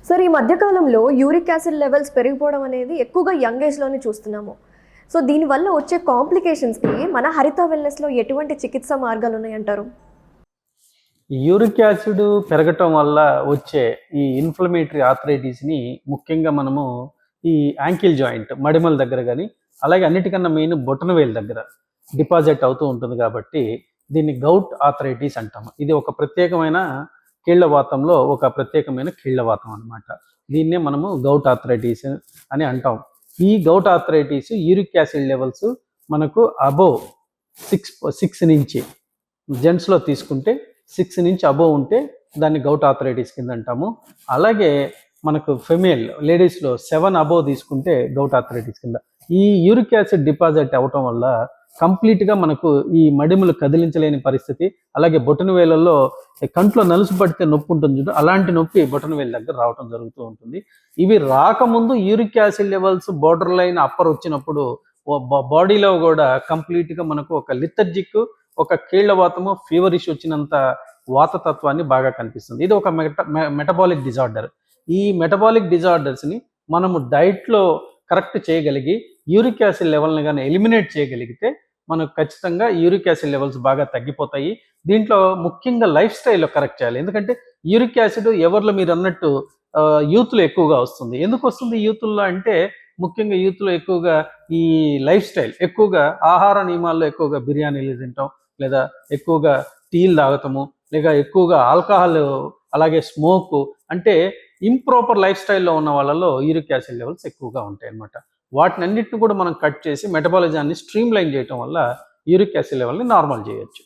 Sir ఈ మధ్య కాలంలో యూరిక్ యాసిడ్ లెవెల్స్ పెరిగిపోవడం అనేది ఎక్కువగా యంగ్ ఏజ్‌లోనే చూస్తున్నాము. సో దీనివల్ల వచ్చే కాంప్లికేషన్స్‌కి మన హరిత వెల్‌నెస్‌లో ఎటువంటి చికిత్సా మార్గాలు ఉన్నాయంటారు? యూరిక్ యాసిడ్ పెరగటం వల్ల వచ్చే ఈ ఇన్‌ఫ్లమేటరీ ఆర్థరైటిస్‌ని ముఖ్యంగా మనము ఈ యాంకిల్ జాయింట్ మడిమల దగ్గర గాని, అలాగే అన్నిటికన్నా మెయిన్ బొటనవేలు దగ్గర డిపాజిట్ అవుతూ ఉంటుంది కాబట్టి దీన్ని గౌట్ ఆర్థరైటిస్ అంటాము. ఇది ఒక ప్రత్యేకమైన కీళ్ళవాతంలో ఒక ప్రత్యేకమైన కీళ్ళవాతం అన్నమాట. దీన్నే మనము గౌట్ ఆర్థరైటిస్ అని అంటాం. ఈ govt arthritis uric acid levels మనకు అబోవ్ 6 నుంచి జెంట్స్‌లో తీసుకుంటే 6 నుంచి అబోవ్ ఉంటే దాన్ని గౌట్ ఆర్థరైటిస్ కింద అంటాము. అలాగే మనకు ఫెమేల్ లేడీస్‌లో 7 అబోవ్ తీసుకుంటే గౌట్ ఆర్థరైటిస్ కింద. ఈ యూరిక్ యాసిడ్ డిపాజిట్ అవ్వటం వల్ల కంప్లీట్గా మనకు ఈ మడిములు కదిలించలేని పరిస్థితి, అలాగే బొటనవేళ్లలో కంట్లో నలుసు పడితే నొప్పి ఉంటుంది చూడు, అలాంటి నొప్పి బొటనవేలు దగ్గర రావటం జరుగుతూ ఉంటుంది. ఇవి రాకముందు uric acid levels border line upper వచ్చినప్పుడు బాడీలో కూడా కంప్లీట్గా మనకు ఒక లిథర్జిక్, ఒక కీళ్లవాతము, ఫీవరిష్ వచ్చినంత వాతతత్వాన్ని బాగా కనిపిస్తుంది. ఇది ఒక మెటబాలిక్ డిజార్డర్. ఈ మెటబాలిక్ డిజార్డర్స్ని మనము డైట్లో కరెక్ట్ చేయగలిగి యూరిక్ యాసిడ్ లెవెల్ని కానీ ఎలిమినేట్ చేయగలిగితే మనకు ఖచ్చితంగా యూరిక్ యాసిడ్ లెవెల్స్ బాగా తగ్గిపోతాయి. దీంట్లో ముఖ్యంగా లైఫ్ స్టైల్లో కరెక్ట్ చేయాలి. ఎందుకంటే యూరిక్ యాసిడ్ ఎవరిలో మీరు అన్నట్టు యూత్లో ఎక్కువగా వస్తుంది. ఎందుకు వస్తుంది యూత్లో అంటే ముఖ్యంగా యూత్లో ఎక్కువగా ఈ లైఫ్ స్టైల్, ఎక్కువగా ఆహార నియమాల్లో ఎక్కువగా బిర్యానీలు తింటాం, లేదా ఎక్కువగా టీలు తాగటము, లేక ఎక్కువగా ఆల్కహాల్, అలాగే స్మోక్, అంటే ఇంప్రాపర్ లైఫ్ స్టైల్లో ఉన్న వాళ్ళలో యూరిక్ యాసిడ్ లెవెల్స్ ఎక్కువగా ఉంటాయి అన్నమాట. వాటిని అన్నిటిని కూడా మనం కట్ చేసి మెటబాలిజాన్ని స్ట్రీమ్ లైన్ చేయటం వల్ల యూరిక్ యాసిడ్ లెవెల్ని నార్మల్ చేయొచ్చు.